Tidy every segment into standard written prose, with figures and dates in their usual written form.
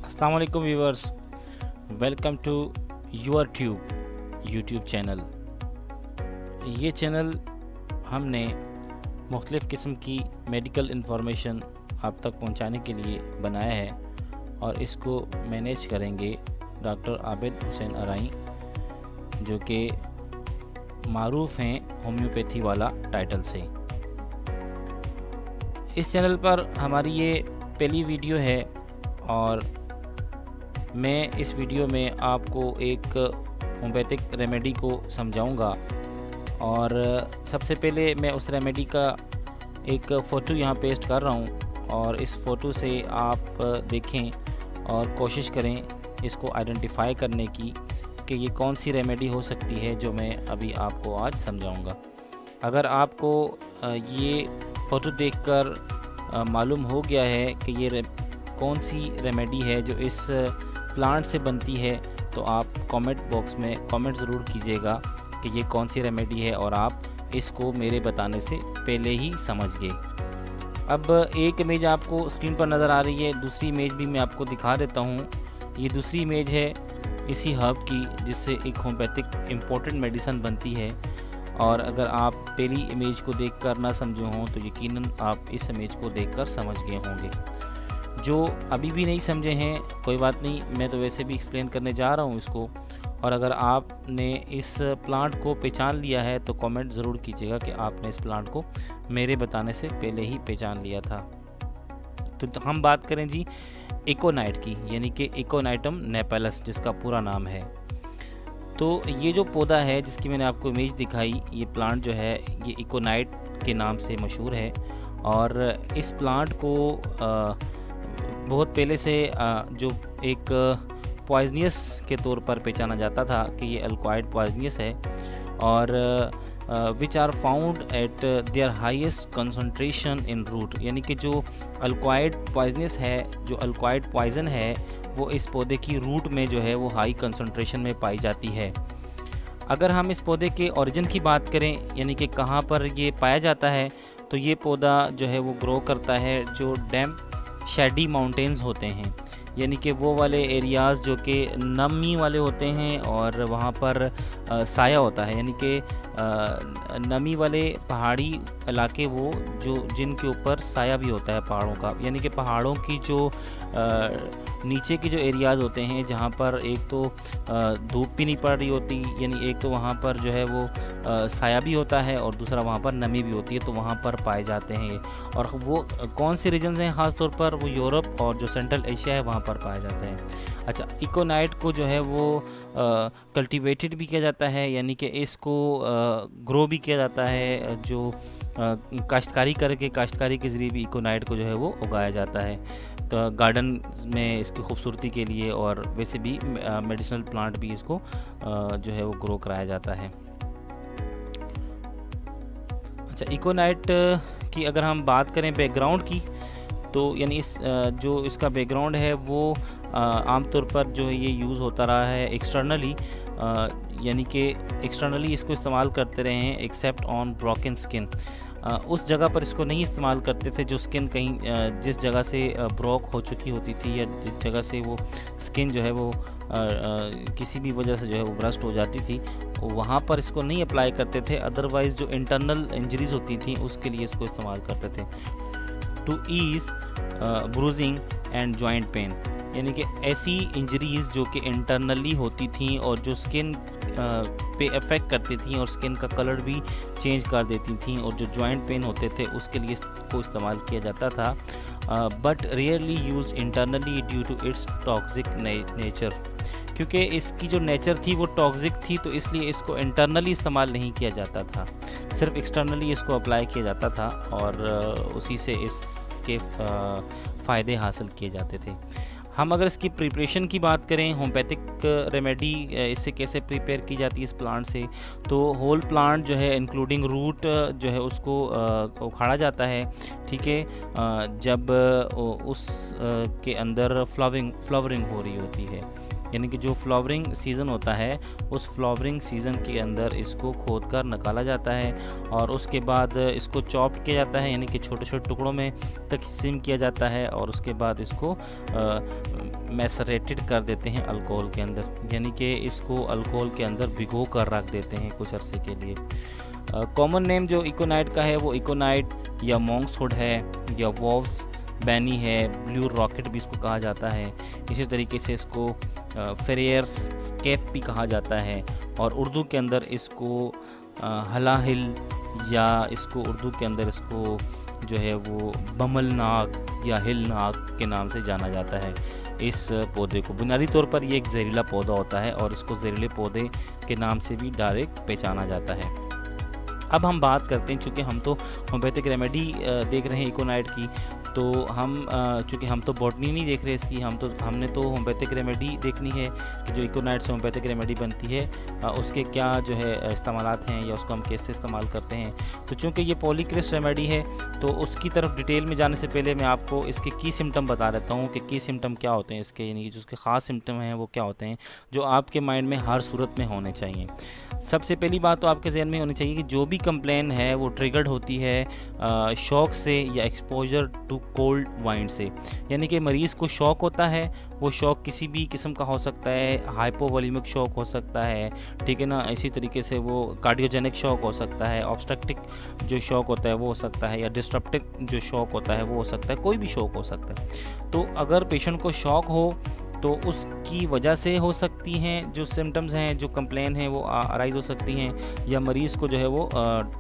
अस्सलाम वालेकुम viewers, welcome to your YouTube channel. ये चैनल हमने मुख्तलिफ़ किस्म की मेडिकल इन्फॉर्मेशन आप तक पहुंचाने के लिए बनाया है और इसको मैनेज करेंगे डॉक्टर आबिद हुसैन अराई, जो कि मारूफ़ हैं होम्योपैथी वाला टाइटल से। इस चैनल पर हमारी ये पहली वीडियो है और मैं इस वीडियो में आपको एक होम्योपैथिक रेमेडी को समझाऊंगा। और सबसे पहले मैं उस रेमेडी का एक फ़ोटो यहाँ पेस्ट कर रहा हूँ और इस फ़ोटो से आप देखें और कोशिश करें इसको आइडेंटिफाई करने की कि ये कौन सी रेमेडी हो सकती है जो मैं अभी आपको आज समझाऊंगा। अगर आपको ये फ़ोटो देखकर मालूम हो गया है कि ये कौन सी रेमेडी है जो इस प्लांट से बनती है, तो आप कमेंट बॉक्स में कमेंट ज़रूर कीजिएगा कि ये कौन सी रेमेडी है और आप इसको मेरे बताने से पहले ही समझ गए। अब एक इमेज आपको स्क्रीन पर नज़र आ रही है, दूसरी इमेज भी मैं आपको दिखा देता हूँ। ये दूसरी इमेज है इसी हर्ब की जिससे एक होम्योपैथिक इम्पोर्टेंट मेडिसिन बनती है। और अगर आप पहली इमेज को देखकर ना समझे हों तो यकीनन आप इस इमेज को देखकर समझ गए होंगे। जो अभी भी नहीं समझे हैं कोई बात नहीं, मैं तो वैसे भी एक्सप्लेन करने जा रहा हूँ इसको। और अगर आपने इस प्लांट को पहचान लिया है तो कमेंट ज़रूर कीजिएगा कि आपने इस प्लांट को मेरे बताने से पहले ही पहचान लिया था। तो हम बात करें जी एकोनाइट की, यानी कि एकोनाइटम नेपेलस जिसका पूरा नाम है। तो ये जो पौधा है जिसकी मैंने आपको इमेज दिखाई, ये प्लांट जो है ये एकोनाइट के नाम से मशहूर है। और इस प्लांट को बहुत पहले से जो एक पॉइजनियस के तौर पर पहचाना जाता था कि ये अल्कोहॉल पॉइजनियस है और which are found at their highest concentration in root, यानी कि जो अल्कोहॉल पॉइजनियस है, जो अल्कोहॉल पॉइजन है, वो इस पौधे की रूट में जो है वो हाई कंसंट्रेशन में पाई जाती है। अगर हम इस पौधे के ओरिजिन की बात करें, यानी कि कहाँ पर ये पाया जाता है, तो ये पौधा जो है वो ग्रो करता है जो डैम्प शैडी माउंटेन्स होते हैं, यानी कि वो वाले एरियाज़ जो कि नमी वाले होते हैं और वहाँ पर साया होता है, यानी कि नमी वाले पहाड़ी इलाके वो जो जिनके ऊपर साया भी होता है पहाड़ों का, यानी कि पहाड़ों की जो नीचे के जो एरियाज़ होते हैं जहाँ पर एक तो धूप भी नहीं पड़ रही होती, यानी एक तो वहाँ पर जो है वो साया भी होता है और दूसरा वहाँ पर नमी भी होती है, तो वहाँ पर पाए जाते हैं। और वो कौन से रीजन्स हैं ख़ास तौर पर, वो यूरोप और जो सेंट्रल एशिया है वहाँ पर पाया जाता है। अच्छा, एकोनाइट को जो है वो कल्टीवेटेड भी किया जाता है, यानी कि इसको ग्रो भी किया जाता है, जो काश्तकारी करके काश्तकारी के ज़रिए भी एकोनाइट को जो है वो उगाया जाता है। तो गार्डन में इसकी खूबसूरती के लिए और वैसे भी मेडिसिनल प्लांट भी इसको जो है वो ग्रो कराया जाता है। अच्छा, एकोनाइट की अगर हम बात करें बैकग्राउंड की, तो यानी इस जो इसका बैकग्राउंड है वो आमतौर पर जो है ये यूज़ होता रहा है एक्सटर्नली, यानी कि एक्सटर्नली इसको इस्तेमाल करते रहे हैं एक्सेप्ट ऑन ब्रोकन स्किन। उस जगह पर इसको नहीं इस्तेमाल करते थे जो स्किन कहीं जिस जगह से ब्रोक हो चुकी होती थी या जिस जगह से वो स्किन जो है वो किसी भी वजह से जो है वो ब्रस्ट हो जाती थी, वहाँ पर इसको नहीं अप्लाई करते थे। अदरवाइज़ जो इंटरनल इंजरीज़ होती थी उसके लिए इसको इस्तेमाल करते थे to ease bruising and joint pain, यानी कि ऐसी इंजरीज़ जो कि इंटरनली होती थी और जो स्किन पे इफ़ेक्ट करती थी और स्किन का कलर भी चेंज कर देती थी और जो जॉइंट पेन होते थे उसके लिए इसको इस्तेमाल किया जाता था, but rarely use internally due to its toxic nature, क्योंकि इसकी जो नेचर थी वो टॉक्सिक थी, तो इसलिए इसको इंटरनली इस्तेमाल नहीं किया जाता था, सिर्फ एक्सटर्नली इसको अप्लाई किया जाता था और उसी से इसके फ़ायदे हासिल किए जाते थे। हम अगर इसकी प्रिपरेशन की बात करें, होम्योपैथिक रेमेडी इससे कैसे प्रिपेयर की जाती है इस प्लांट से, तो होल प्लांट जो है इंक्लूडिंग रूट जो है उसको उखाड़ा जाता है, ठीक है, जब उस के अंदर फ्लावरिंग हो रही होती है। यानी कि जो फ्लावरिंग सीज़न होता है उस फ्लावरिंग सीज़न के अंदर इसको खोद कर निकाला जाता है और उसके बाद इसको चॉप किया जाता है, यानी कि छोटे छोटे टुकड़ों में तकसीम किया जाता है और उसके बाद इसको मैसरेटेड कर देते हैं अल्कोहल के अंदर, यानी कि इसको अल्कोहल के अंदर भिगो कर रख देते हैं कुछ अरसे के लिए। कॉमन नेम जो इकोनाइट का है वो इकोनाइट या मॉन्क्सवुड है या वॉव्स बैनी है, ब्लू रॉकेट भी इसको कहा जाता है। इसी तरीके से इसको फेरियर्सकेप भी कहा जाता है और उर्दू के अंदर इसको हलाहिल या इसको उर्दू के अंदर इसको जो है वो बमलनाक या हिलनाक के नाम से जाना जाता है। इस पौधे को बुनियादी तौर पर ये एक जहरीला पौधा होता है और इसको जहरीले पौधे के नाम से भी डायरेक्ट पहचाना जाता है। अब हम बात करते हैं, चूँकि हम तो होम्योपैथिक रेमेडी देख रहे हैं इकोनाइट की, तो हम चूँकि हम तो बॉटनी नहीं देख रहे इसकी, हमने तो होम्योपैथिक रेमेडी देखनी है कि जो इकोनाइट से होम्योपैथिक रेमेडी बनती है उसके क्या जो है इस्तेमालात हैं या उसको हम कैसे इस्तेमाल करते हैं। तो चूँकि ये पॉलीक्रिस्ट रेमेडी है तो उसकी तरफ डिटेल में जाने से पहले मैं आपको इसके की सिम्टम बता देता हूँ कि की सिम्टम क्या होते हैं इसके, यानी कि जो उसके ख़ास सिम्टम हैं वो क्या होते हैं जो आपके माइंड में हर सूरत में होने चाहिए। सबसे पहली बात तो आपके जहन में होनी चाहिए कि जो भी कंप्लेन है वो ट्रिगर्ड होती है शॉक से या एक्सपोजर टू कोल्ड वाइन से, यानी कि मरीज़ को शॉक होता है, वो शॉक किसी भी किस्म का हो सकता है, हाइपोवोलेमिक शॉक हो सकता है, ठीक है ना, इसी तरीके से वो कार्डियोजेनिक शॉक हो सकता है, ऑब्स्ट्रक्टिव जो शॉक होता है वो हो सकता है, या डिस्ट्रप्टिव जो शॉक होता है वो हो सकता है, कोई भी शॉक हो सकता है। तो अगर पेशेंट को शॉक हो तो उसकी वजह से हो सकती हैं जो सिम्टम्स हैं, जो कंप्लेन हैं वो अराइज हो सकती हैं, या मरीज़ को जो है वो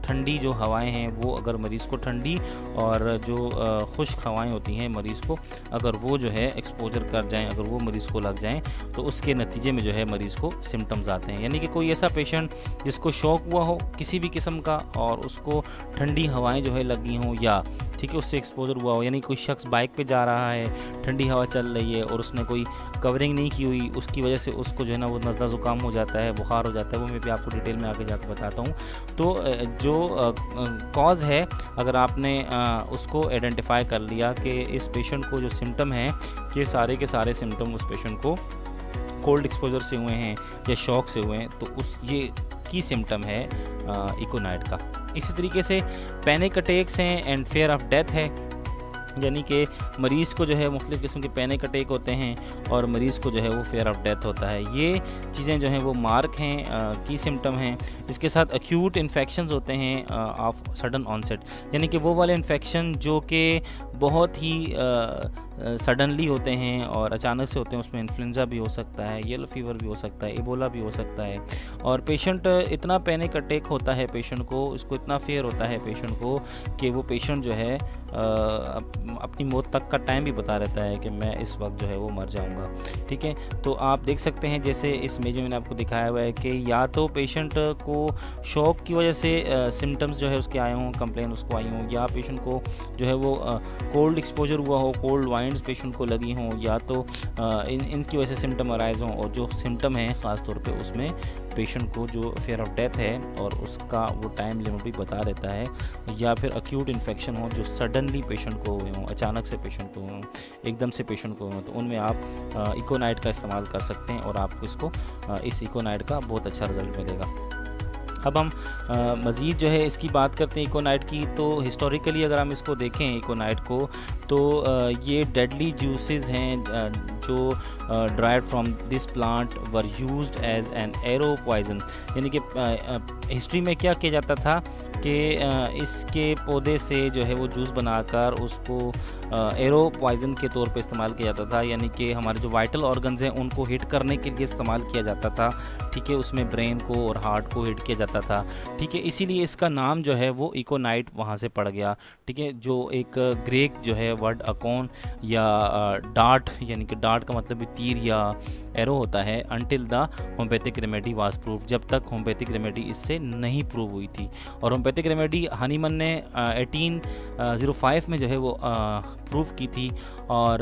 ठंडी जो हवाएं हैं वो अगर मरीज़ को ठंडी और जो खुश्क हवाएं होती हैं मरीज़ को अगर वो जो है एक्सपोजर कर जाएं, अगर वो मरीज़ को लग जाएं तो उसके नतीजे में जो है मरीज़ को सिम्टम्स आते हैं। यानी कि कोई ऐसा पेशेंट जिसको शॉक हुआ हो किसी भी किस्म का और उसको ठंडी हवाएँ जो है लगी हों या ठीक है उससे एक्सपोजर हुआ हो, यानी कोई शख्स बाइक पे जा रहा है, ठंडी हवा चल रही है और उसने कोई कवरिंग नहीं की हुई, उसकी वजह से उसको जो है ना वो नज़ला ज़ुकाम हो जाता है, बुखार हो जाता है, वो मैं भी आपको डिटेल में आगे जाकर बताता हूँ। तो जो कॉज़ है अगर आपने उसको आइडेंटिफाई कर लिया कि इस पेशेंट को जो सिम्टम हैं ये सारे के सारे सिम्टम उस पेशेंट को कोल्ड एक्सपोजर से हुए हैं या शॉक से हुए हैं, तो उस ये की सिम्टम है इकोनाइट का। इसी तरीके से पैनिक अटैक्स हैं एंड फेयर ऑफ डेथ है, यानी कि मरीज़ को जो है मुख्तलिफ़ किस्म के पैनिक अटैक होते हैं और मरीज़ को जो है वो फेयर ऑफ डेथ होता है। ये चीज़ें जो हैं वो मार्क हैं, की सिम्टम हैं। इसके साथ एक्यूट इन्फेक्शंस होते हैं ऑफ सडन ऑनसेट, यानी कि वो वाले इन्फेक्शन जो कि बहुत ही सडनली होते हैं और अचानक से होते हैं, उसमें इन्फ्लुएंजा भी हो सकता है, येलो फीवर भी हो सकता है, इबोला भी हो सकता है। और पेशेंट इतना पैनिक अटैक होता है पेशेंट को, इसको इतना फेयर होता है पेशेंट को कि वो पेशेंट जो है अपनी मौत तक का टाइम भी बता रहता है कि मैं इस वक्त जो है वो मर जाऊंगा। ठीक है, तो आप देख सकते हैं जैसे इस इमेज में मैंने आपको दिखाया हुआ है कि या तो पेशेंट को शॉक की वजह से सिम्टम्स जो है उसके आए हों, कंप्लेन उसको आई हों, या पेशेंट को जो है वो कोल्ड एक्सपोजर हुआ हो, कोल्ड वाइंड्स पेशेंट को लगी हों, या तो इनकी वजह से सिम्टम अराइज हों। और जो सिम्टम हैं ख़ास तौर पे उसमें पेशेंट को जो फेयर ऑफ डेथ है और उसका वो टाइम लिमिट भी बता रहता है, या फिर एक्यूट इन्फेक्शन हो जो सडनली पेशेंट को हुए हों, अचानक से पेशेंट को हुए हों, एकदम से पेशेंट को हुए हों, तो उनमें आप इकोनाइट का इस्तेमाल कर सकते हैं और आपको इसको इस इकोनाइट का बहुत अच्छा रिज़ल्ट मिलेगा। अब हम मज़ीद जो है इसकी बात करते हैं इकोनाइट की, तो हिस्टोरिकली अगर हम इसको देखें इकोनाइट को, तो ये डेडली जूसेस हैं जो dried from this plant were used as an arrow poison, यानी कि हिस्ट्री में क्या किया जाता था कि इसके पौधे से जो है वो जूस बनाकर उसको एरो पॉइजन के तौर पे इस्तेमाल किया जाता था, यानी कि हमारे जो वाइटल ऑर्गन्स हैं उनको हिट करने के लिए इस्तेमाल किया जाता था। ठीक है, उसमें ब्रेन को और हार्ट को हिट किया जाता था। ठीक है, इसीलिए इसका नाम जो है वो इकोनाइट वहाँ से पड़ गया। ठीक है, जो एक ग्रीक जो है वर्ड अकोन या डार्ट, यानी कि डार्ट का मतलब भी तीर या एरो होता है, until the homeopathic remedy was prove, जब तक होम्योपैथिक रेमेडी इससे नहीं प्रूव हुई थी। और होम्योपैथिक रेमेडी हनीमन ने 1805 में जो है वो प्रूव की थी और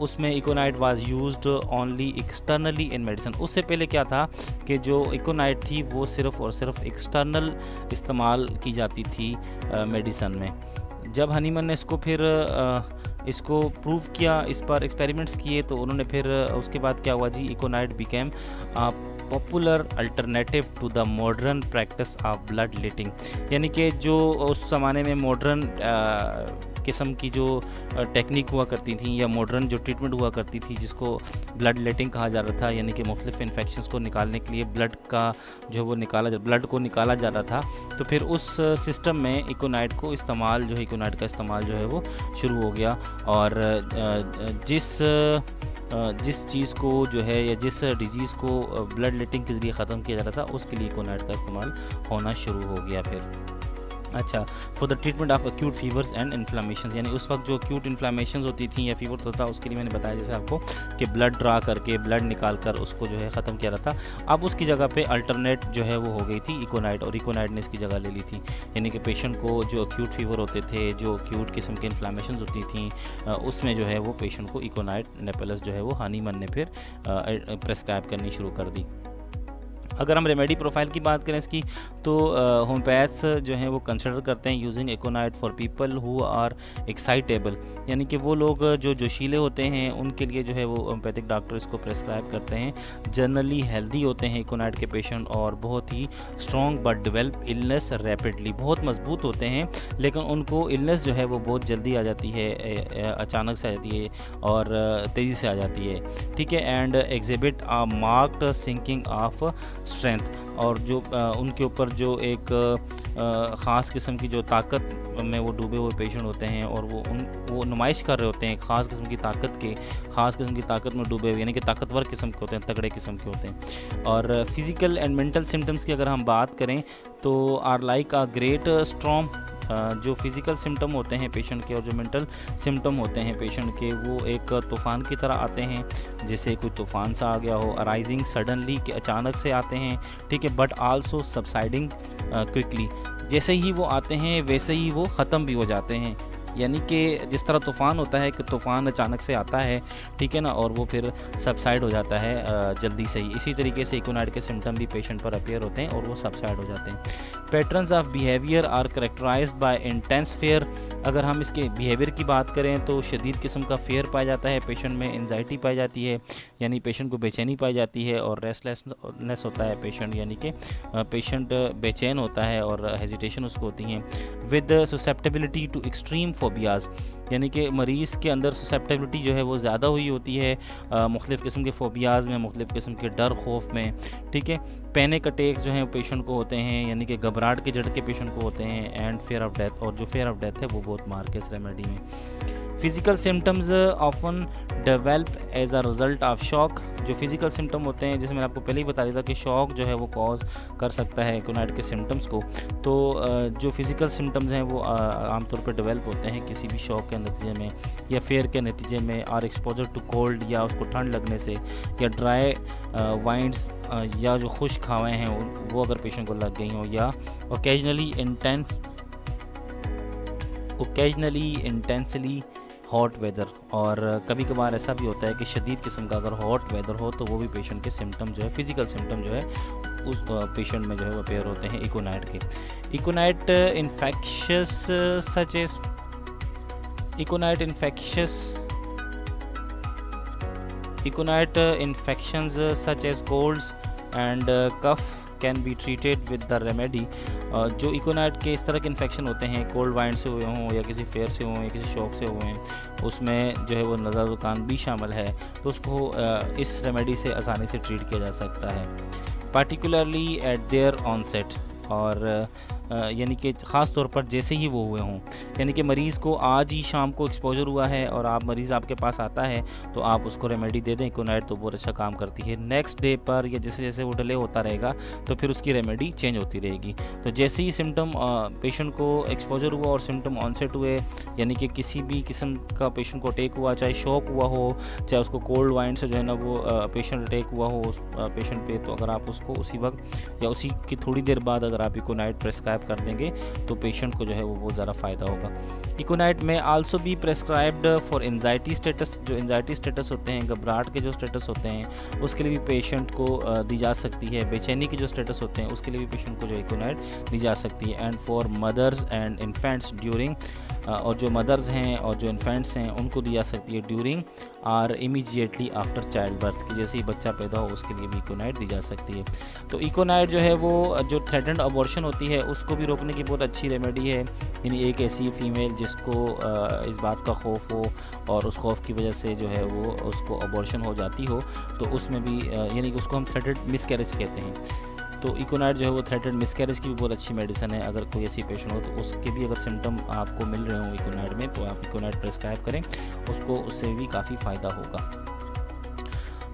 उसमें aconite was used only externally in medicine. उससे पहले क्या था कि जो इकोनाइट थी वो सिर्फ़ और सिर्फ एक्सटर्नल इस्तेमाल की जाती थी मेडिसन में। जब हनीमन ने इसको फिर इसको प्रूव किया, इस पर एक्सपेरिमेंट्स किए, तो उन्होंने फिर उसके बाद क्या हुआ जी, aconite became popular alternative to the modern practice of bloodletting. यानी कि जो उस ज़माने में मॉडर्न किस्म की जो टेक्निक हुआ करती थी या मॉडर्न जो ट्रीटमेंट हुआ करती थी, जिसको ब्लड लेटिंग कहा जा रहा था, यानी कि मुख्तलिफ इन्फेक्शंस को निकालने के लिए ब्लड को निकाला जा रहा था, तो फिर उस सिस्टम में इकोनाइट का इस्तेमाल जो है वो शुरू हो गया। और जिस चीज़ को जो है या जिस डिजीज़ को ब्लड लेटिंग के ज़रिए ख़त्म किया जा रहा था, उसके लिए इकोनाइट का इस्तेमाल होना शुरू हो गया फिर। अच्छा, for the treatment of acute fevers and inflammations, यानी उस वक्त जो एक्यूट इन्फ्लामेशंस होती थी या फीवर होता था, उसके लिए मैंने बताया जैसे आपको कि ब्लड ड्रा करके, ब्लड निकाल कर उसको जो है ख़त्म किया रहा था। अब उसकी जगह पे अल्टरनेट जो है वो हो गई थी इकोनाइट, और इकोनाइट ने इसकी जगह ले ली थी। यानी कि पेशेंट को जो एक्यूट फीवर होते थे, जो एक्यूट किस्म की इन्फ्लामेशंस होती थी, उसमें जो है वो पेशेंट को इकोनाइट नेपेलस जो है वो हनीमन ने फिर प्रेस्क्राइब करनी शुरू कर दी। अगर हम रेमेडी प्रोफाइल की बात करें इसकी, तो होम्योपैथ्स जो हैं वो कंसिडर करते हैं using aconite for people who are excitable, यानी कि वो लोग जो जोशीले होते हैं उनके लिए जो है वो होम्योपैथिक डॉक्टर इसको प्रेस्क्राइब करते हैं। जनरली हेल्दी होते हैं इकोनाइट के पेशेंट और बहुत ही strong but develop illness rapidly, बहुत मजबूत होते हैं लेकिन उनको इलनेस जो है वो बहुत जल्दी आ जाती है, अचानक से आ जाती है और तेज़ी से आ जाती है, ठीक है। And exhibit a marked sinking of strength, और जो उनके ऊपर जो एक ख़ास किस्म की जो ताकत में वो डूबे हुए पेशेंट होते हैं और वो नुमाइश कर रहे होते हैं ख़ास किस्म की ताकत में डूबे हुए, यानी कि ताकतवर किस्म के होते हैं, तगड़े किस्म के होते हैं। और फिज़िकल एंड मेंटल सिम्टम्स की अगर हम बात करें तो are like a great storm, जो फिज़िकल सिम्टम होते हैं पेशेंट के और जो मेंटल सिम्टम होते हैं पेशेंट के, वो एक तूफ़ान की तरह आते हैं, जैसे कोई तूफ़ान सा आ गया हो, अराइजिंग सडनली, के अचानक से आते हैं, ठीक है, बट आल्सो सबसाइडिंग क्विकली, जैसे ही वो आते हैं वैसे ही वो ख़त्म भी हो जाते हैं। यानी कि जिस तरह तूफ़ान होता है कि तूफ़ान अचानक से आता है, ठीक है ना, और वो फिर सबसाइड हो जाता है जल्दी से ही, इसी तरीके से इकोनाइट के सिम्टम भी पेशेंट पर अपीयर होते हैं और वो सबसाइड हो जाते हैं। Patterns of behaviour are characterised by intense fear, अगर हम इसके बिहेवियर की बात करें तो शदीद किस्म का फेयर पाया जाता है पेशेंट में, एंजाइटी पाई जाती है, यानी पेशेंट को बेचैनी पाई जाती है, और रेस्टलेसनेस होता है पेशेंट, यानी कि पेशेंट बेचैन होता है और हेजिटेशन उसको होती हैं। With susceptibility to extreme phobias, यानी कि मरीज़ के अंदर ससेप्टेबिलिटी जो है वो ज़्यादा हुई होती है मुख्तलिफ़ किस्म के फ़ोबियाज़ में, मुख्तलिफ़ किस्म के डर खौफ में, ठीक है। पैनिक अटैक्स जो हैं पेशेंट को होते हैं, यानी कि घबराहट के झटके पेशेंट को होते हैं। एंड फेयर ऑफ डेथ, और जो फेयर ऑफ डेथ है वो बहुत मार के इस रेमेडी में। Physical symptoms often develop as a result of shock, जो फिज़िकल सिम्टम होते हैं, जैसे मैंने आपको पहले ही बता दिया था कि शॉक जो है वो कॉज कर सकता है इकोनाइट के सिम्टम्स को, तो जो फिज़िकल सिम्टम्स हैं वो आमतौर पर डेवलप होते हैं किसी भी शॉक के नतीजे में या फेयर के नतीजे में, और एक्सपोजर टू कोल्ड, या उसको ठंड लगने से, या ड्राई वाइंड्स, या जो खुश्क हवाएँ हैं वो अगर पेशेंट को लग गई हों, या ओकेजनली इंटेंसली हॉट वेदर, और कभी कभार ऐसा भी होता है कि शदीद किस्म का अगर हॉट वेदर हो तो वो भी पेशेंट के सिम्टम जो है, फिज़िकल सिम्टम जो है उस पेशेंट में जो है वो अपेयर होते हैं इकोनाइट के। Aconite infections such as colds and cough can be treated with the remedy, जो इकोनाइट के इस तरह के इन्फेक्शन होते हैं, कोल्ड वाइंड से हुए हों या किसी फेयर से हुए या किसी शॉक से हुए हैं, उसमें जो है वो नज़र ज़ुकाम भी शामिल है, तो उसको इस रेमेडी से आसानी से ट्रीट किया जा सकता है, पार्टिकुलरली एट देयर ऑनसेट, और यानी कि ख़ास तौर पर जैसे ही वो हुए हों, यानी कि मरीज़ को आज ही शाम को एक्सपोजर हुआ है और आप मरीज़ आपके पास आता है तो आप उसको रेमेडी दे दें इकोनाइट, तो बहुत अच्छा काम करती है। नेक्स्ट डे पर या जैसे जैसे वो डिले होता रहेगा तो फिर उसकी रेमेडी चेंज होती रहेगी। तो जैसे ही सिम्टम पेशेंट को एक्सपोजर हुआ और सिम्टम ऑनसेट हुए, यानी कि किसी भी किस्म का पेशेंट को अटैक हुआ, चाहे शॉक हुआ हो, चाहे उसको कोल्ड वाइन से जो है ना वो पेशेंट अटैक हुआ हो पेशेंट पे, तो अगर आप उसको उसी वक्त या उसी की थोड़ी देर बाद अगर आप इकोनाइट प्रेस्क्राइब प्रेस्क्राइब कर देंगे तो पेशेंट को जो है वो बहुत ज़्यादा फ़ायदा होगा। इकोनाइट में आल्सो भी प्रेस्क्राइब्ड फॉर एंजाइटी स्टेटस, जो एंजाइटी स्टेटस होते हैं, घबराहट के जो स्टेटस होते हैं उसके लिए भी पेशेंट को दी जा सकती है। बेचैनी के जो स्टेटस होते हैं उसके लिए भी पेशेंट को जो इकोनाइट दी जा सकती है। And for mothers and infants during, और जो मदर्स हैं और जो इन्फेंट्स हैं उनको दी जा सकती है ड्यूरिंग और इमीडिएटली आफ्टर चाइल्ड बर्थ, कि जैसे ही बच्चा पैदा हो उसके लिए भी इकोनाइट दी जा सकती है। तो इकोनाइट जो है वो जो थ्रेटन्ड अबॉर्शन होती है उसको भी रोकने की बहुत अच्छी रेमेडी है। यानी एक ऐसी फीमेल जिसको इस बात का खौफ हो और उस खौफ की वजह से जो है वो उसको अबॉर्शन हो जाती हो, तो उसमें भी यानी कि उसको हम थ्रेटेड मिसकैरेज कहते हैं। तो इकोनाइट जो है वो थ्रेटेड मिसकैरेज की भी बहुत अच्छी मेडिसिन है। अगर कोई ऐसी पेशेंट हो तो उसके भी अगर सिम्टम आपको मिल रहे हो इकोनाइट में तो आप इकोनाइट प्रेस्क्राइब करें, उसको उससे भी काफ़ी फ़ायदा होगा।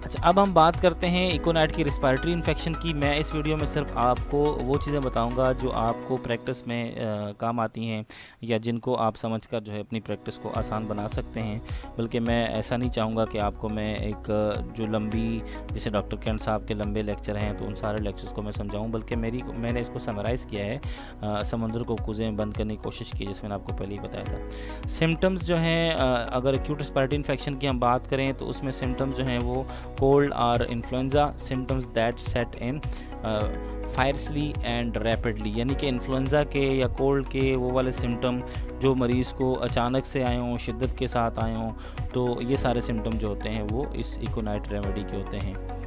अच्छा, अब हम बात करते हैं इकोनाइट की रिस्पायरेटरी इन्फेक्शन की। मैं इस वीडियो में सिर्फ आपको वो चीज़ें बताऊंगा जो आपको प्रैक्टिस में काम आती हैं या जिनको आप समझकर जो है अपनी प्रैक्टिस को आसान बना सकते हैं। बल्कि मैं ऐसा नहीं चाहूँगा कि आपको मैं एक जो लंबी, जैसे डॉक्टर कैंट साहब के लंबे लेक्चर हैं तो उन सारे लेक्चर्स को मैं समझाऊँ, बल्कि मैंने इसको समराइज़ किया है। समंदर को कुजें बंद करने की कोशिश की, जैसे मैंने आपको पहले ही बताया था। सिम्टम्स जो हैं, अगर एक्यूट रिस्पायरेटरी इन्फेक्शन की हम बात करें तो उसमें सिम्टम्स जो हैं वो कोल्ड और influenza symptoms that set in fiercely and rapidly, यानी कि इन्फ्लुएंजा के या कोल्ड के वो वाले सिम्टम जो मरीज़ को अचानक से आए हों, शिद्दत के साथ आए हों, तो ये सारे सिम्टम जो होते हैं वो इस इकोनाइट रेमेडी के होते हैं।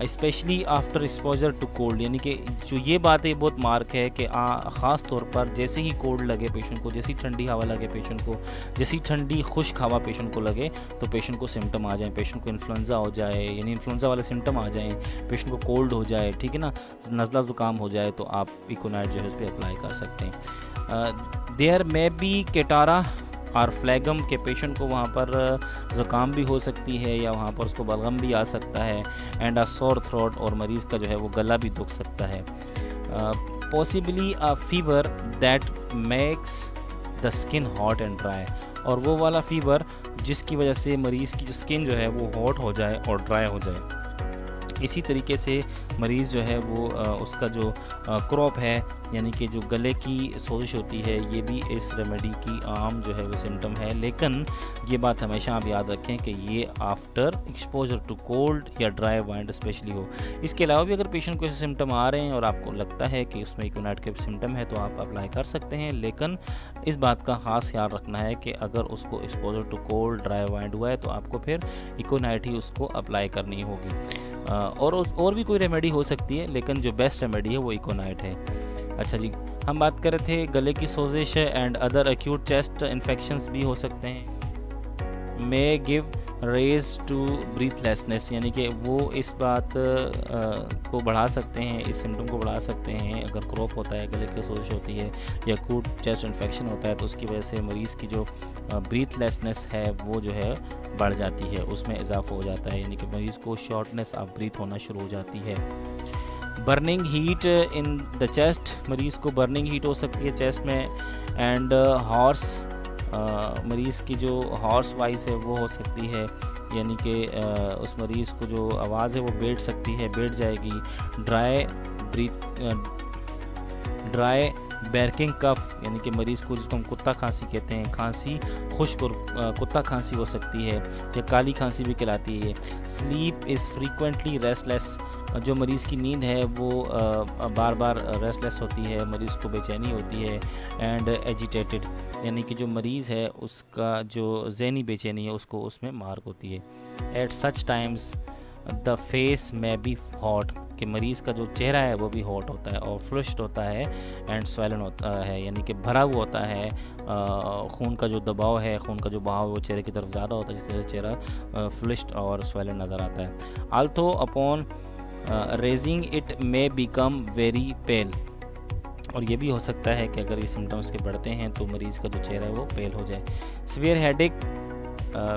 Specially after exposure to cold, यानी कि जो ये बात है बहुत मार्क है कि ख़ास तौर पर जैसे ही कोल्ड लगे पेशेंट को, जैसी ठंडी हवा लगे पेशेंट को, जैसी ठंडी खुश्क हवा पेशेंट को लगे तो पेशेंट को सिम्टम आ जाए, पेशेंट को इन्फ्लुएंजा हो जाए, यानी इन्फ्लुएंजा वाले सिम्टम आ जाएँ, पेशेंट को कोल्ड हो जाए, ठीक है ना, नज़ला ज़ुकाम हो जाए, तो आप इकोनाइट जो है उस पर अप्लाई कर सकते हैं। देयर मे बी केटारा और फ्लैगम के पेशेंट को वहाँ पर ज़ुकाम भी हो सकती है या वहाँ पर उसको बलगम भी आ सकता है। एंड अ सोर थ्रोट, और मरीज़ का जो है वो गला भी दुख सकता है। Possibly a fever that makes the skin hot and dry, और वो वाला फीवर जिसकी वजह से मरीज़ की जो स्किन जो है वो हॉट हो जाए और ड्राई हो जाए। इसी तरीके से मरीज़ जो है वो उसका जो क्रॉप है, यानी कि जो गले की सोजिश होती है, ये भी इस रेमेडी की आम जो है वो सिम्टम है। लेकिन ये बात हमेशा आप याद रखें कि ये आफ्टर एक्सपोजर टू कोल्ड या ड्राई वाइंड स्पेशली हो। इसके अलावा भी अगर पेशेंट को ऐसे सिम्टम आ रहे हैं और आपको लगता है कि उसमें इकोनाइट के सिम्टम है तो आप अप्लाई कर सकते हैं। लेकिन इस बात का ख़ास ख्याल रखना है कि अगर उसको exposure to cold dry wind हुआ है तो आपको फिर इकोनाइट ही उसको अप्लाई करनी होगी। और भी कोई रेमेडी हो सकती है, लेकिन जो बेस्ट रेमेडी है वो इकोनाइट है। अच्छा जी, हम बात कर रहे थे गले की सोजिश and other acute chest infections भी हो सकते हैं। May give rise to breathlessness, यानी कि वो इस बात को बढ़ा सकते हैं, इस सिम्टम को बढ़ा सकते हैं। अगर क्रॉप होता है, गले की सोजिश होती है या एक्यूट चेस्ट इन्फेक्शन होता है तो उसकी वजह से मरीज़ की जो ब्रीथलेसनेस है वो जो है बढ़ जाती है, उसमें इजाफा हो जाता है, यानी कि मरीज़ को शॉर्टनेस ऑफ ब्रीथ होना शुरू हो जाती है। Burning heat in the chest, मरीज़ को बर्निंग हीट हो सकती है चेस्ट में। एंड हॉर्स, मरीज़ की जो हॉर्स वाइस है वो हो सकती है, यानी कि उस मरीज़ को जो आवाज़ है वो बैठ सकती है, बैठ जाएगी। ड्राई बैरकिंग कफ, यानी कि मरीज़ को जिसको हम कुत्ता खांसी कहते हैं, खांसी खुश्क और कुत्ता खांसी हो सकती है या काली खांसी भी कहलाती है। स्लीप इज़ फ्रीक्वेंटली रेस्टलेस, जो मरीज़ की नींद है वो बार बार रेस्टलेस होती है, मरीज़ को बेचैनी होती है। एंड एजिटेटेड, यानी कि जो मरीज़ है उसका जो ज़हनी बेचैनी है उसको उसमें मार्क होती है। At such times the face में बी हॉट, कि मरीज़ का जो चेहरा है वो भी हॉट होता है और फ्लश्ड होता है। एंड स्वेलन होता है, यानी कि भरा हुआ होता है। खून का जो दबाव है, खून का जो बहाव वो चेहरे की तरफ ज़्यादा होता है, जिसकी वजह से चेहरा फ्लश्ड और स्वेलन नज़र आता है। Although upon raising it may become very pale, और ये भी हो सकता है कि अगर ये सिम्टम्स के बढ़ते हैं तो मरीज़ का जो चेहरा है वो पेल हो जाए। सीवियर हेडेक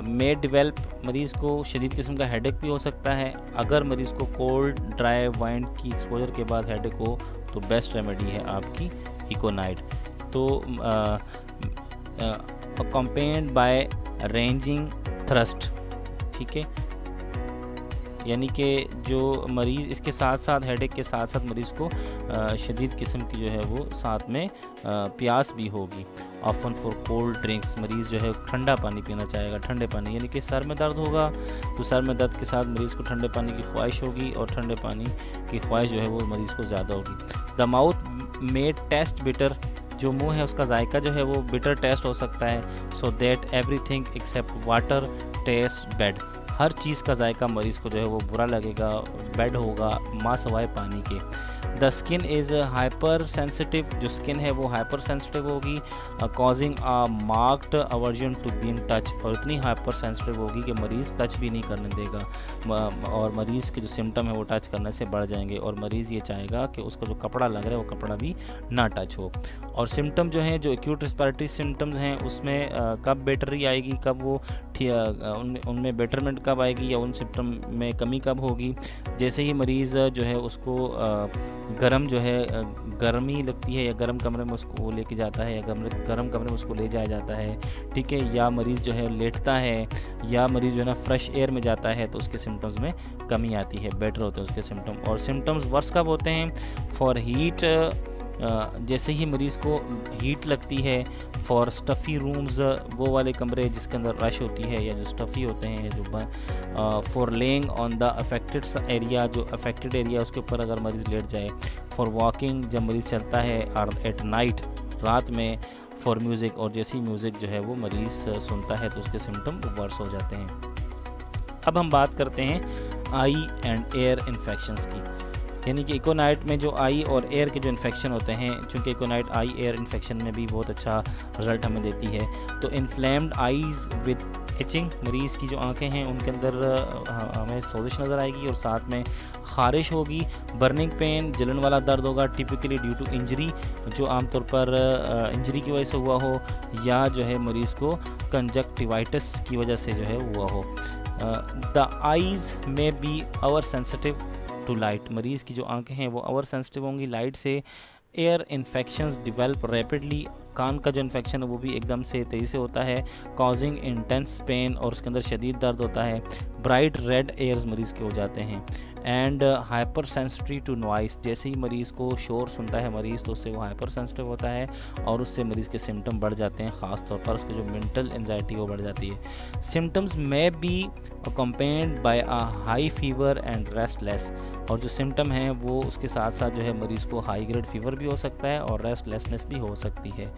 मे डिवेल्प, मरीज़ को शदीद किस्म का हेडेक भी हो सकता है। अगर मरीज़ को कोल्ड ड्राई वाइंड की एक्सपोजर के बाद हेडेक हो तो बेस्ट रेमेडी है आपकी इकोनाइट। तो अकम्पेन्ड बाय रेंजिंग थ्रस्ट, ठीक है, यानी कि जो मरीज़ इसके साथ साथ हेडेक के साथ साथ मरीज़ को शदीद किस्म की जो है वो साथ में प्यास भी होगी। ऑफन फॉर कोल्ड ड्रिंक्स, मरीज़ जो है ठंडा पानी पीना चाहेगा, ठंडे पानी, यानी कि सर में दर्द होगा तो सर में दर्द के साथ मरीज़ को ठंडे पानी की ख्वाहिश होगी और ठंडे पानी की ख्वाहिश जो है वो मरीज़ को ज़्यादा होगी। The mouth may test bitter, जो मुंह है उसका जायका जो है वो बिटर टेस्ट हो सकता है। So that everything except water taste bad, हर चीज़ का जायका मरीज़ को जो है वो बुरा लगेगा, बैड होगा माँ सवाए पानी के। The skin is hyper sensitive, जो स्किन है वो हाइपर सेंसिटिव होगी, causing a marked aversion to being touch, और इतनी हाइपर सेंसिटिव होगी कि मरीज़ टच भी नहीं करने देगा और मरीज़ के जो सिम्टम है वो टच करने से बढ़ जाएंगे और मरीज़ ये चाहेगा कि उसका जो कपड़ा लग रहा है वो कपड़ा भी ना टच हो। और सिम्टम जो हैं, जो एक्यूट रिस्पिरेटरी सिम्टम्स हैं, उसमें कब बेटरी आएगी, कब वो उनमें बेटरमेंट कब आएगी या उन सिम्टम में कमी कब होगी। जैसे ही मरीज़ जो है उसको गर्म जो है गर्मी लगती है या गर्म कमरे में उसको वो लेके जाता है या गर्म कमरे में उसको ले जाया जाता है, ठीक है, या मरीज़ जो है लेटता है या मरीज़ जो है ना फ्रेश एयर में जाता है तो उसके सिम्टम्स में कमी आती है, बेटर होते हैं उसके सिम्टम। और सिम्टम्स वर्स कब होते हैं? फॉर हीट, जैसे ही मरीज़ को हीट लगती है। फॉर स्टफ़ी रूम्स, वो वाले कमरे जिसके अंदर रश होती है या जो स्टफ़ी होते हैं, जो for laying on the affected area, जो अफेक्टेड एरिया उसके ऊपर अगर मरीज़ लेट जाए। फॉर वॉकिंग, जब मरीज़ चलता है, और एट नाइट, रात में। फॉर म्यूज़िक, और जैसी म्यूज़िक जो है वो मरीज़ सुनता है तो उसके सिम्टम वर्स हो जाते हैं। अब हम बात करते हैं आई एंड एयर इन्फेक्शंस की, यानी कि इकोनाइट में जो आई और एयर के जो इन्फेक्शन होते हैं, चूँकि इकोनाइट आई एयर इन्फेक्शन में भी बहुत अच्छा रिज़ल्ट हमें देती है। तो इन्फ्लेम्ड आइज़ विद इचिंग, मरीज़ की जो आंखें हैं उनके अंदर हमें सोजिश नज़र आएगी और साथ में ख़ारिश होगी। बर्निंग पेन, जलन वाला दर्द होगा, टिपिकली ड्यू टू इंजरी, जो आमतौर पर इंजरी की वजह से हुआ हो या जो है मरीज़ को कंजक्टिवाइटिस की वजह से जो है हुआ हो। The eyes may be over sensitive to light, मरीज़ की जो आंखें हैं वो ओवर सेंसिटिव होंगी लाइट से। एयर इन्फेक्शंस डिवेल्प रैपिडली, कान का जो इन्फेक्शन है वो भी एकदम से तेज़ी से होता है। कॉजिंग इंटेंस पेन, और उसके अंदर शदीद दर्द होता है। ब्राइट रेड एयर्स मरीज़ के हो जाते हैं। And hyper sensitive to noise, जैसे ही मरीज़ को शोर सुनता है मरीज़ तो उससे वो हाइपर सेंसिटिव होता है और उससे मरीज़ के सिम्टम बढ़ जाते हैं, ख़ास तौर पर उसकी जो मेंटल एंजाइटी वो बढ़ जाती है। Symptoms may be accompanied by a high fever and restless, और जो सिम्टम हैं वो उसके साथ साथ जो है मरीज़ को हाई ग्रेड फीवर भी हो सकता है और रेस्टलेसनेस भी हो सकती है,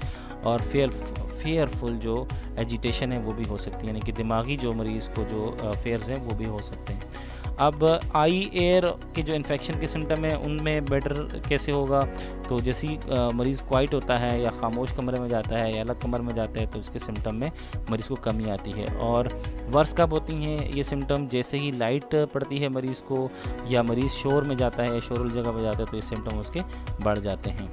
और फेयरफुल जो एजिटेशन है वो भी हो सकती है, यानी कि दिमागी जो मरीज़ को जो फेयर्स हैं वो भी हो सकते हैं। अब आई एयर के जो इन्फेक्शन के सिम्टम हैं उनमें बेटर कैसे होगा? तो जैसे ही मरीज़ क्वाइट होता है या खामोश कमरे में जाता है या अलग कमरे में जाता है तो उसके सिम्टम में मरीज़ को कमी आती है। और वर्स कब होती हैं ये सिम्टम? जैसे ही लाइट पड़ती है मरीज़ को या मरीज़ शोर में जाता है, शोर वाली जगह पर जाता है तो ये सिम्टम उसके बढ़ जाते हैं।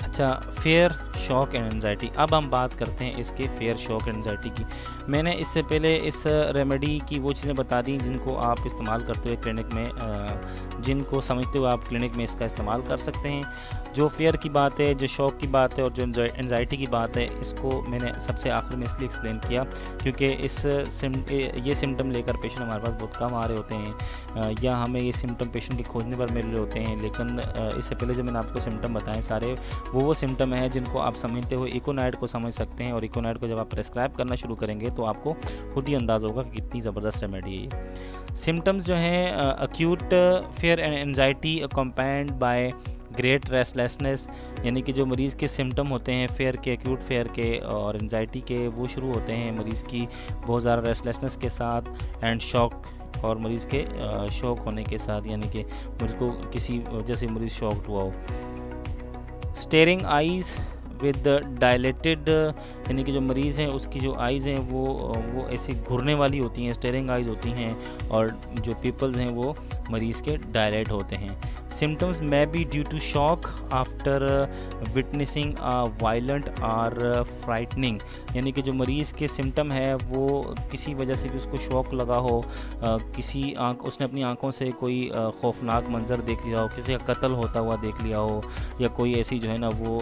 अच्छा, फेयर शॉक एंड एंजाइटी। अब हम बात करते हैं इसके फेयर शॉक एंड एंजाइटी की। मैंने इससे पहले इस रेमेडी की वो चीज़ें बता दी जिनको आप इस्तेमाल करते हुए क्लिनिक में, जिनको समझते हुए आप क्लिनिक में इसका इस्तेमाल कर सकते हैं। जो फेयर की बात है, जो शॉक की बात है और जो एंजाइटी की बात है, इसको मैंने सबसे आखिर में इसलिए एक्सप्लेन किया क्योंकि ये सिम्टम लेकर पेशेंट हमारे पास बहुत कम आ रहे होते हैं या हमें ये सिम्टम पेशेंट के खोजने पर मिल रहे होते हैं। लेकिन इससे पहले जो मैंने आपको सिम्टम बताए सारे वो सिम्टम हैं जिनको आप समझते हुए इकोनाइट को समझ सकते हैं, और इकोनाइट को जब आप प्रेस्क्राइब करना शुरू करेंगे तो आपको खुद ही अंदाज़ होगा कि कितनी ज़बरदस्त रेमेडी है ये। सिम्टम्स जो हैं acute fear and anxiety accompanied by great restlessness, यानी कि जो मरीज़ के सिम्टम होते हैं फेयर के, एक्यूट फेयर के और एंजाइटी के, वो शुरू होते हैं मरीज़ की बहुत ज़्यादा रेस्टलेसनेस के साथ, एंड शॉक, और मरीज़ के शॉक होने के साथ, यानी कि मरीज़ को किसी वजह से मरीज़ शॉक्ड हुआ हो। स्टेरिंग आइज़ विद डायलेटेड, यानी कि जो मरीज़ हैं उसकी जो आइज़ हैं वो ऐसे घुरने वाली होती हैं, स्टेरिंग आइज़ होती हैं, और जो पीपल्स हैं वो मरीज़ के डायलेट होते हैं। Symptoms may be due to shock after witnessing a violent or frightening, यानी कि जो मरीज़ के सिम्टम है वो किसी वजह से भी उसको शॉक लगा हो, उसने अपनी आंखों से कोई खौफनाक मंज़र देख लिया हो, किसी का कत्ल होता हुआ देख लिया हो, या कोई ऐसी जो है ना वो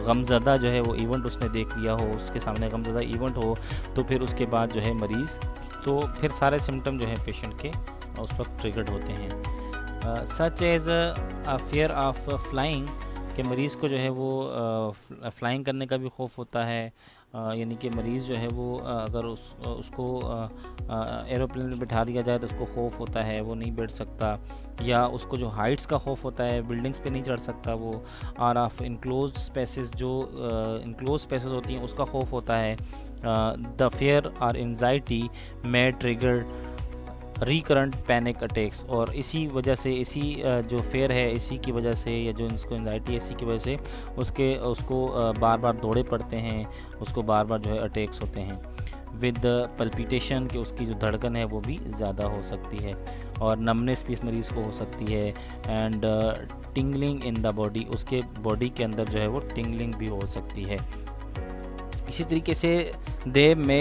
गमज़दा जो है वो इवेंट उसने देख लिया हो, उसके सामने गमज़दा इवेंट हो, तो फिर उसके बाद जो है मरीज़, तो फिर सारे सिम्टम जो है पेशेंट के उस वक्त ट्रिगर्ड होते हैं। Such as fear of flying, कि मरीज़ को जो है वो फ्लाइंग करने का भी खौफ होता है, यानी कि मरीज़ जो है वो अगर उसको एरोप्लेन में बिठा दिया जाए तो उसको खौफ होता है, वो नहीं बैठ सकता, या उसको जो हाइट्स का खौफ होता है, बिल्डिंग्स पे नहीं चढ़ सकता वो, और ऑफ इनक्लोज स्पेसेस, जो इनक्लोज स्पेसेस होती हैं उसका खौफ होता है। द फियर और एंजाइटी मे ट्रिगर रिकरेंट पैनिक अटैक्स, और इसी वजह से, इसी जो फेयर है इसी की वजह से, या जो इसको एंजाइटी है इसी की वजह से उसको बार बार दौड़े पड़ते हैं, उसको बार बार जो है अटैक्स होते हैं। विद पल्पिटेशन, कि उसकी जो धड़कन है वो भी ज़्यादा हो सकती है, और नमनेस भी इस मरीज़ को हो सकती है। And tingling in the body, उसके बॉडी के अंदर जो है वो टिंगलिंग भी हो सकती है। इसी तरीके से they may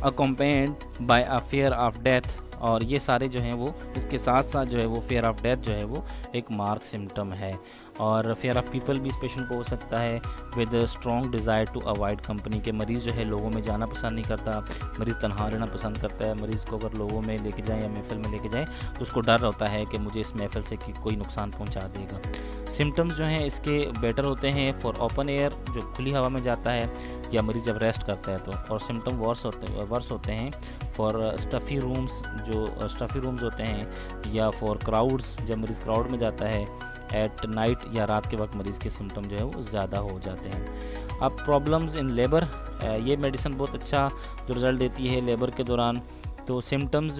accompanied by a fear of death, और ये सारे जो हैं वो इसके साथ साथ जो है वो फियर ऑफ डेथ जो है वो एक मार्क सिम्टम है। और फियर ऑफ पीपल भी इस पेशेंट को हो सकता है, with strong desire to avoid company, के मरीज़ जो है लोगों में जाना पसंद नहीं करता, मरीज़ तन्हा रहना पसंद करता है। मरीज़ को अगर लोगों में लेके जाएँ या महफिल में लेके जाएँ तो उसको डर होता है कि मुझे इस महफिल से कोई नुकसान पहुँचा देगा। सिम्टम्स जो हैं इसके बेटर होते हैं फॉर ओपन एयर, जो खुली हवा में जाता है या मरीज़ जब रेस्ट करता है तो, और सिम्टम वर्स होते हैं फॉर स्टफ़ी रूम्स, जो स्टफ़ी रूम्स होते हैं, या फॉर क्राउड्स, जब मरीज़ क्राउड में जाता है, एट नाइट या रात के वक्त मरीज़ के सिम्टम जो है वो ज़्यादा हो जाते हैं। अब प्रॉब्लम्स इन लेबर, ये मेडिसिन बहुत अच्छा जो रिज़ल्ट देती है लेबर के दौरान। तो symptoms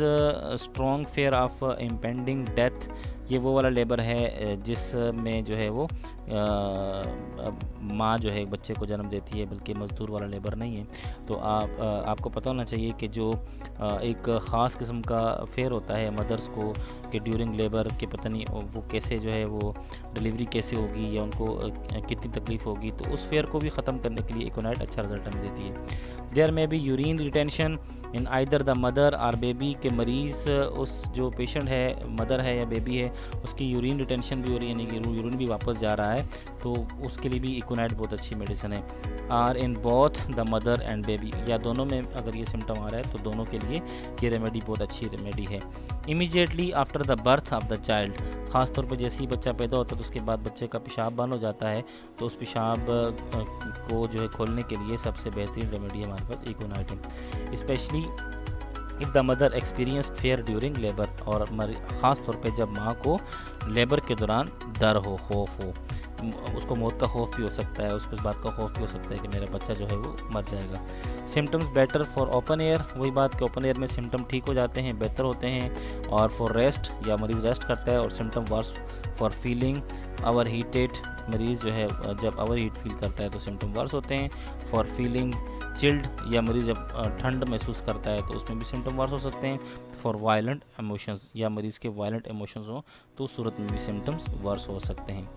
strong fair of impending death, ये वो वाला लेबर है जिसमें जो है वो माँ जो है बच्चे को जन्म देती है, बल्कि मज़दूर वाला लेबर नहीं है। तो आपको पता होना चाहिए कि जो एक ख़ास किस्म का फेयर होता है मदर्स को, कि ड्यूरिंग लेबर के पता नहीं वो कैसे जो है वो डिलीवरी कैसे होगी या उनको कितनी तकलीफ़ होगी, तो उस फेयर को भी ख़त्म करने के लिए इकोनाइट अच्छा रिजल्ट हमें देती है। देयर में भी urine retention in either the mother और बेबी, के मरीज़ उस जो पेशेंट है, मदर है या बेबी है, उसकी यूरिन रिटेंशन भी हो रही है, यानी कि यूरिन भी वापस जा रहा है, तो उसके लिए भी इकोनाइट बहुत अच्छी मेडिसिन है। और in both the mother and baby, या दोनों में अगर ये सिम्टम आ रहा है तो दोनों के लिए ये रेमेडी बहुत अच्छी रेमेडी है। Immediately after the birth of the child, ख़ास तौर पे जैसे ही बच्चा पैदा होता है तो उसके बाद बच्चे का पेशाब बंद हो जाता है, तो उस पेशाब को जो है खोलने के लिए सबसे बेहतरीन रेमेडी हमारे पास इकोनाइट है। Specially if the mother experienced fair during labour, और ख़ास तौर पे जब माँ को लेबर के दौरान डर हो, खौफ हो, उसको मौत का खौफ भी हो सकता है, उसको इस बात का खौफ भी हो सकता है कि मेरा बच्चा जो है वो मर जाएगा। Symptoms better for open air, वही बात कि ओपन एयर में सिम्टम ठीक हो जाते हैं, बेहतर होते हैं। और फॉर रेस्ट, या मरीज़ रेस्ट करता है, और symptom worse for feeling over heated, मरीज़ जो है जब ओवर हीट फील करता है तो सिम्टम वर्स होते हैं। फॉर फीलिंग चिल्ड, या मरीज़ जब ठंड महसूस करता है तो उसमें भी सिम्टम वर्स हो सकते हैं। फॉर वायलेंट इमोशंस, या मरीज़ के वायलेंट इमोशंस हो तो उस सूरत में भी सिम्टम्स वर्स हो सकते हैं।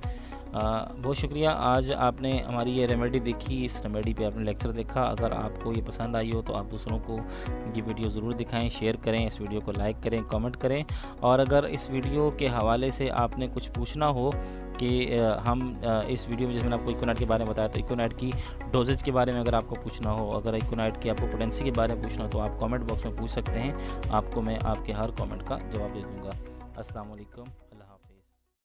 बहुत शुक्रिया, आज आपने हमारी ये रेमेडी देखी, इस रेमेडी पे आपने लेक्चर देखा। अगर आपको ये पसंद आई हो तो आप दूसरों को ये वीडियो ज़रूर दिखाएं, शेयर करें, इस वीडियो को लाइक करें, कमेंट करें। और अगर इस वीडियो के हवाले से आपने कुछ पूछना हो कि हम इस वीडियो में जैसे मैंने आपको इकोनाइट के बारे में बताया, तो इकोनाइट की डोजेज के बारे में अगर आपको पूछना हो, अगर इकोनाइट की आपको पोटेंसी के बारे में पूछना हो, तो आप कमेंट बॉक्स में पूछ सकते हैं। आपको मैं आपके हर कमेंट का जवाब दे दूँगा। अस्सलाम वालेकुम।